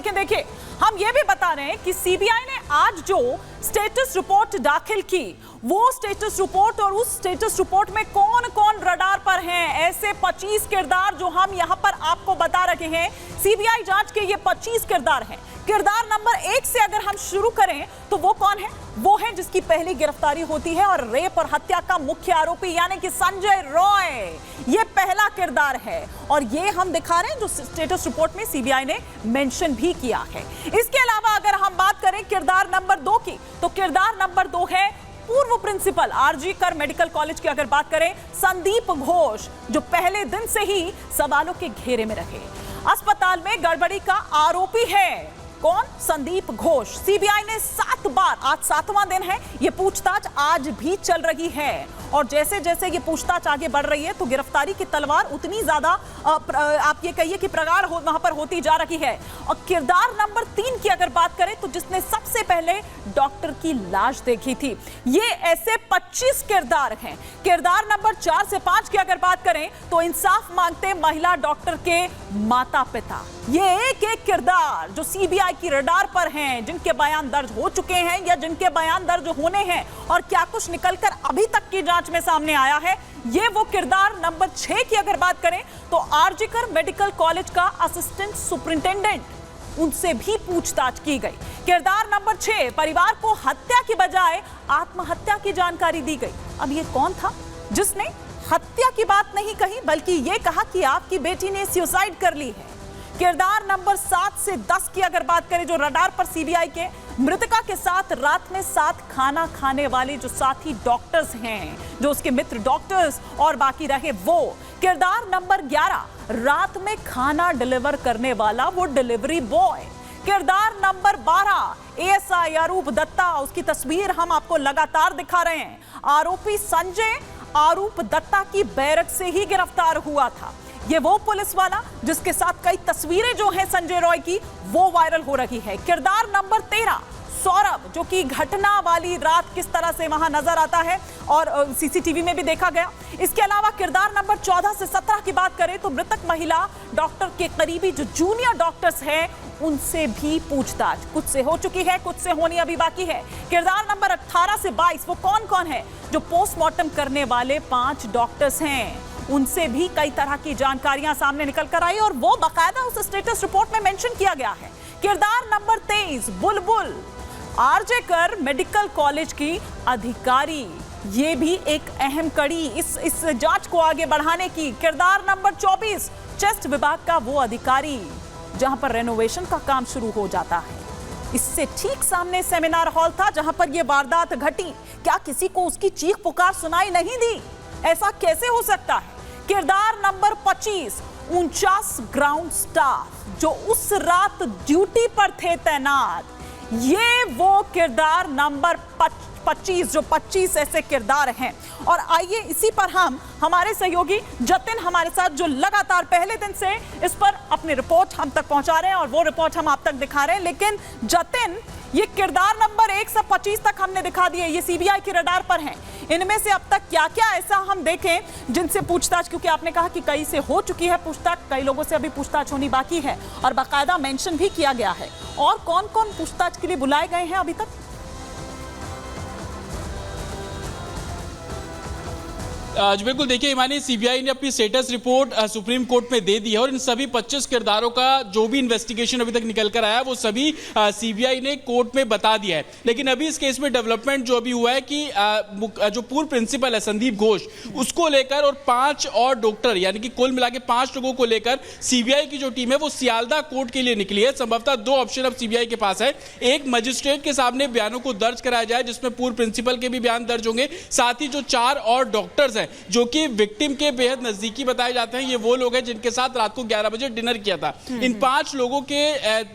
लेकिन देखिए हम ये भी बता रहे हैं कि सीबीआई ने आज जो स्टेटस रिपोर्ट दाखिल की, वो स्टेटस रिपोर्ट और उस स्टेटस रिपोर्ट में कौन कौन रडार पर हैं, ऐसे 25 किरदार जो हम यहां पर आपको बता रहे हैं। सीबीआई जांच के ये 25 किरदार हैं। किरदार नंबर 1 से अगर हम शुरू करें तो वो कौन है? वो है जिसकी पहली गिरफ्तारी होती है और रेप और हत्या का मुख्य आरोपी यानी कि संजय रॉय। ये पहला किरदार है और ये हम दिखा रहे हैं जो स्टेटस रिपोर्ट में सीबीआई ने मेंशन भी किया है। इसके अलावा अगर हम बात करें किरदार नंबर 2 की, तो किरदार नंबर 2 है पूर्व प्रिंसिपल आरजी कर मेडिकल कॉलेज की अगर बात करें संदीप घोष, जो पहले दिन से ही सवालों के घेरे में रहे। अस्पताल में गड़बड़ी का आरोपी है कौन? संदीप घोष। सीबीआई ने 7 बार, आज 7वां दिन है, ये पूछताछ आज भी चल रही है और जैसे जैसे ये पूछताछ आगे बढ़ रही है तो गिरफ्तारी की तलवार उतनी ज्यादा आप ये कहिए कि प्रगाढ़ वहां पर होती जा रही है। और किरदार नंबर 3 की अगर बात करें तो जिसने सबसे पहले डॉक्टर की लाश देखी थी, ये ऐसे 25 किरदार हैं। किरदार नंबर 4 से 5 की अगर बात करें तो इंसाफ मांगते महिला डॉक्टर के माता पिता। ये एक एक किरदार जो सीबीआई की रडार पर हैं, जिनके बयान दर्ज हो चुके हैं या जिनके बयान दर्ज होने हैं और क्या कुछ निकलकर अभी तक की जांच में सामने आया है। ये वो किरदार नंबर 6 की अगर बात करें तो आरजी कर मेडिकल कॉलेज का असिस्टेंट सुपरिंटेंडेंट, उनसे भी पूछताछ की गई। किरदार नंबर 6, परिवार को हत्या की बजाय आत्महत्या की जानकारी दी गई। अब ये कौन था जिसने हत्या की बात नहीं कही बल्कि ये कहा कि आपकी बेटी ने सुसाइड कर ली है। किरदार नंबर 7 से 10 की अगर बात करें जो रडार पर सीबीआई के मृतका के साथ रात में साथ खाना खाने वाले जो साथी डॉक्टर्स हैं, जो उसके मित्र डॉक्टर्स और बाकी रहे वो। किरदार नंबर 11, रात में खाना डिलीवर करने वाला वो डिलीवरी बॉय। किरदार नंबर 12, एएसआई अरूप दत्ता, उसकी तस्वीर हम आपको लगातार दिखा रहे हैं। आरोपी संजय अरूप दत्ता की बैरक से ही गिरफ्तार हुआ था। ये वो पुलिस वाला जिसके साथ कई तस्वीरें जो हैं संजय रॉय की वो वायरल हो रही है। किरदार नंबर 13, सौरभ, जो कि घटना वाली रात किस तरह से वहां नजर आता है और सीसीटीवी में भी देखा गया। इसके अलावा किरदार नंबर 14 से 17 की बात करें तो मृतक महिला डॉक्टर के करीबी जो जूनियर डॉक्टर्स हैं उनसे भी पूछताछ कुछ से हो चुकी है, कुछ से होनी अभी बाकी है। किरदार नंबर 18 से 22 वो कौन कौन है? जो पोस्टमार्टम करने वाले 5 डॉक्टर्स हैं, उनसे भी कई तरह की जानकारियां सामने निकल कर आई और वो बाकायदा उस स्टेटस रिपोर्ट में मेंशन किया गया है। किरदार नंबर 23, बुलबुल, आरजे कर मेडिकल कॉलेज की अधिकारी, ये भी एक अहम कड़ी इस जांच को आगे बढ़ाने की। किरदार नंबर 24, चेस्ट विभाग का वो अधिकारी जहां पर रेनोवेशन का काम शुरू हो जाता है। इससे ठीक सामने सेमिनार हॉल था जहां पर यह वारदात घटी। क्या किसी को उसकी चीख पुकार सुनाई नहीं दी? ऐसा कैसे हो सकता है? किरदार नंबर 25, 49 ग्राउंड स्टाफ जो उस रात ड्यूटी पर थे तैनात। ये वो किरदार नंबर 25 जो 25 ऐसे किरदार हैं। और आइए इसी पर हम हमारे सहयोगी जतिन हमारे साथ जो लगातार पहले दिन से इस पर अपनी रिपोर्ट हम तक पहुंचा रहे हैं और वो रिपोर्ट हम आप तक दिखा रहे हैं। लेकिन जतिन, ये किरदार नंबर 1 से 25 तक हमने दिखा दिए, ये सीबीआई की रडार पर हैं। इनमें से अब तक क्या क्या ऐसा हम देखें जिनसे पूछताछ, क्योंकि आपने कहा कि कई से हो चुकी है पूछताछ, कई लोगों से अभी पूछताछ होनी बाकी है और बाकायदा मेंशन भी किया गया है। और कौन कौन पूछताछ के लिए बुलाए गए हैं अभी तक? बिल्कुल, देखिए हिमानी, सीबीआई ने अपनी स्टेटस रिपोर्ट सुप्रीम कोर्ट में दे दी है और इन सभी 25 किरदारों का जो भी इन्वेस्टिगेशन अभी तक निकल कर आया वो सभी सीबीआई ने कोर्ट में बता दिया है। लेकिन अभी इस केस में डेवलपमेंट जो अभी हुआ है कि जो पूर्व प्रिंसिपल है संदीप घोष, उसको लेकर और 5 और डॉक्टर, यानी कि कुल मिला के 5 लोगों को लेकर सीबीआई की जो टीम है वो सियालदा कोर्ट के लिए निकली है। संभवतः 2 ऑप्शन अब सीबीआई के पास है। एक, मजिस्ट्रेट के सामने बयानों को दर्ज कराया जाए जिसमें पूर्व प्रिंसिपल के भी बयान दर्ज होंगे, साथ ही जो 4 और डॉक्टर्स जो कि विक्टिम के बेहद नजदीकी बताए जाते हैं, ये वो लोग हैं जिनके साथ रात को 11 बजे डिनर किया था। इन 5 लोगों के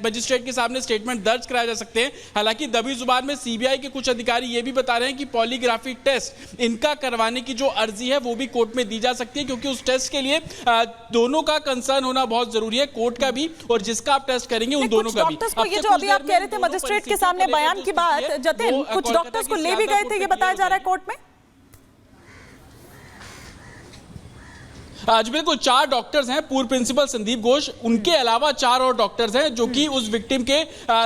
मजिस्ट्रेट के सामने स्टेटमेंट दर्ज कराए जा सकते हैं। हालांकि दबी जुबान में सीबीआई के कुछ अधिकारी ये भी बता रहे हैं कि पॉलीग्राफी टेस्ट इनका करवाने की जो अर्जी है वो भी कोर्ट में दी जा सकती है, क्योंकि उस टेस्ट के लिए दोनों का कंसर्न होना बहुत जरूरी है, कोर्ट का भी और जिसका आप टेस्ट करेंगे उन दोनों का भी। ये जो अभी आप कह रहे थे मजिस्ट्रेट के सामने बयान की बात, जतिन, कुछ डॉक्टर्स को ले भी गए थे, ये बताया जा रहा है कोर्ट में। आज बिल्कुल 4 डॉक्टर्स हैं, पूर्व प्रिंसिपल संदीप घोष, उनके अलावा 4 और डॉक्टर्स हैं जो कि उस विक्टिम के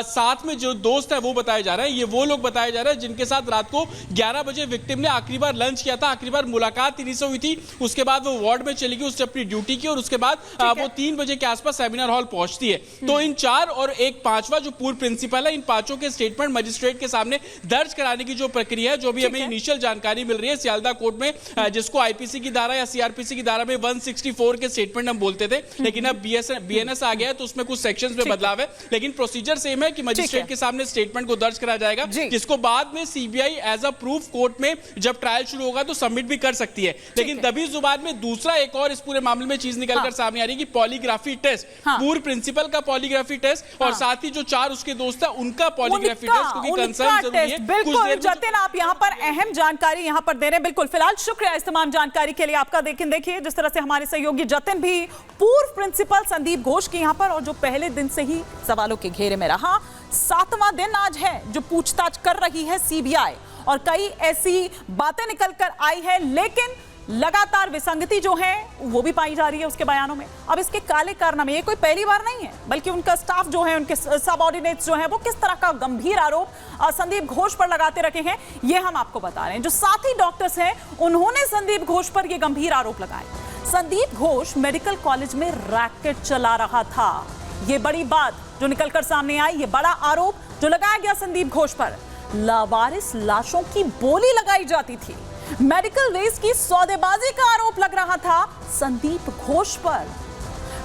साथ में जो दोस्त है वो बताए जा रहे हैं। ये वो लोग बताए जा रहे हैं जिनके साथ रात को 11 बजे विक्टिम ने आखिरी बार लंच किया था, आखिरी बार मुलाकात इन्हीं से हुई थी। उसके बाद वो वार्ड में चली गई, उसने अपनी ड्यूटी की और उसके बाद वो 3 बजे के आसपास सेमिनार हॉल पहुंचती है। तो इन 4 और एक 5वां जो पूर्व प्रिंसिपल है, इन 5 के स्टेटमेंट मजिस्ट्रेट के सामने दर्ज कराने की जो प्रक्रिया है, जो भी हमें इनिशियल जानकारी मिल रही है सियालदह कोर्ट में, जिसको आईपीसी की धारा या सीआरपीसी की धारा में 164 के स्टेटमेंट हम बोलते थे, लेकिन अब बीएनएस आ गया है तो उसमें कुछ सेक्शंस में बदलाव है, लेकिन प्रोसीजर सेम है कि मजिस्ट्रेट के सामने स्टेटमेंट को दर्ज कराया जाएगा, जिसको बाद में CBI as a proof court में जब ट्रायल शुरू होगा तो सबमिट भी कर सकती है। लेकिन तभी जुबान में दूसरा एक और इस पूरे मामले में चीज निकलकर सामने आ रही है कि पॉलीग्राफी टेस्ट, पूर्व प्रिंसिपल का पॉलीग्राफी टेस्ट और साथ ही जो 4 उसके दोस्त है उनका पॉलीग्राफी टेस्ट, क्योंकि कंसर्न जरूरी है। बिल्कुल जतिन, आप यहां पर अहम जानकारी यहां पर दे रहे हैं। बिल्कुल, फिलहाल शुक्रिया इस तमाम जानकारी के लिए आपका। देखिए जिस तरह से हमारे सहयोगी जतिन भी पूर्व प्रिंसिपल संदीप घोष की यहां पर, और जो पहले दिन से ही सवालों के घेरे में रहा, 7वां दिन आज है जो पूछताछ कर रही है सीबीआई, और कई ऐसी बातें निकल कर आई है, लेकिन लगातार विसंगति जो है वो भी पाई जा रही है उसके बयानों में। अब इसके काले कारनामे, ये कोई पहली बार नहीं है, बल्कि उनका स्टाफ जो है, उनके सबऑर्डिनेट्स जो है, वो किस तरह का गंभीर आरोप संदीप घोष पर लगाते रखे हैं, ये हम आपको बता रहे हैं। जो साथी डॉक्टर्स हैं उन्होंने संदीप घोष पर ये गंभीर आरोप लगाए। संदीप घोष मेडिकल कॉलेज में रैकेट चला रहा था, ये बड़ी बात जो निकलकर सामने आई, ये बड़ा आरोप जो लगाया गया संदीप घोष पर। लावारिस लाशों की बोली लगाई जाती थी, मेडिकल वेस्ट की सौदेबाजी का आरोप लग रहा था संदीप घोष पर।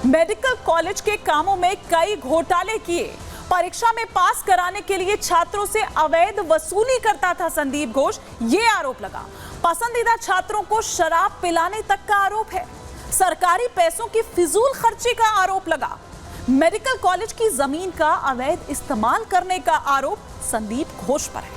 मेडिकल कॉलेज के कामों में कई घोटाले किए, परीक्षा में पास कराने के लिए छात्रों से अवैध वसूली करता था संदीप घोष, यह आरोप लगा। पसंदीदा छात्रों को शराब पिलाने तक का आरोप है, सरकारी पैसों की फिजूल खर्ची का आरोप लगा, मेडिकल कॉलेज की जमीन का अवैध इस्तेमाल करने का आरोप संदीप घोष पर है,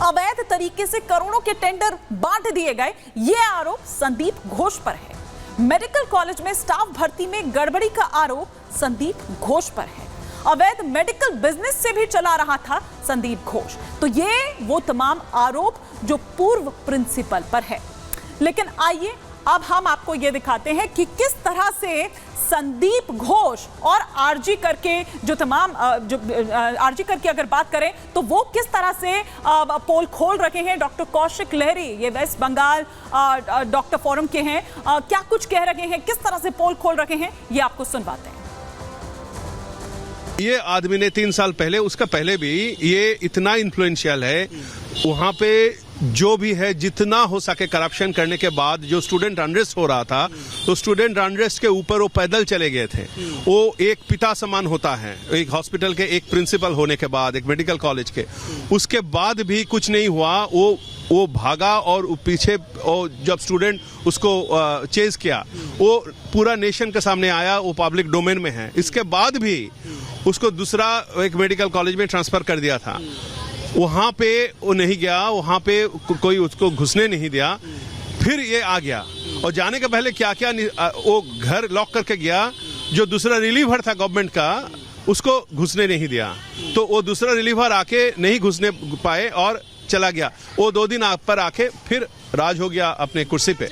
अवैध तरीके से करोड़ों के टेंडर बांट दिए गए, यह आरोप संदीप घोष पर है, मेडिकल कॉलेज में स्टाफ भर्ती में गड़बड़ी का आरोप संदीप घोष पर है, अवैध मेडिकल बिजनेस से भी चला रहा था संदीप घोष। तो ये वो तमाम आरोप जो पूर्व प्रिंसिपल पर है। लेकिन आइए अब हम आपको ये दिखाते हैं कि किस तरह से संदीप घोष और आरजी करके जो तमाम आरजी करके अगर बात करें तो वो किस तरह से पोल खोल रखे हैं। डॉक्टर कौशिक लहरी, ये वेस्ट बंगाल डॉक्टर फोरम के हैं, क्या कुछ कह रहे हैं, किस तरह से पोल खोल रखे हैं, ये आपको सुनवाते हैं। ये आदमी ने 3 साल पहले, उसका पहले भी ये इतना इन्फ्लुएंशियल है, वहां पे जो भी है जितना हो सके करप्शन करने के बाद जो स्टूडेंट अनरेस्ट हो रहा था, तो स्टूडेंट अनरेस्ट के ऊपर वो पैदल चले गए थे। वो एक पिता समान होता है, एक हॉस्पिटल के एक प्रिंसिपल होने के बाद, एक मेडिकल कॉलेज के, उसके बाद भी कुछ नहीं हुआ। वो भागा और पीछे जब स्टूडेंट उसको चेज किया, वो पूरा नेशन के सामने आया, वो पब्लिक डोमेन में है। इसके बाद भी उसको दूसरा एक मेडिकल कॉलेज में ट्रांसफर कर दिया था, वहां पे वो नहीं गया, वहां पे कोई उसको घुसने नहीं दिया। फिर ये आ गया और जाने के पहले क्या क्या वो घर लॉक करके गया, जो दूसरा रिलीवर था गवर्नमेंट का उसको घुसने नहीं दिया, तो वो दूसरा रिलीवर आके नहीं घुसने पाए और चला गया। वो 2 दिन पर आके फिर राज हो गया अपने कुर्सी पे।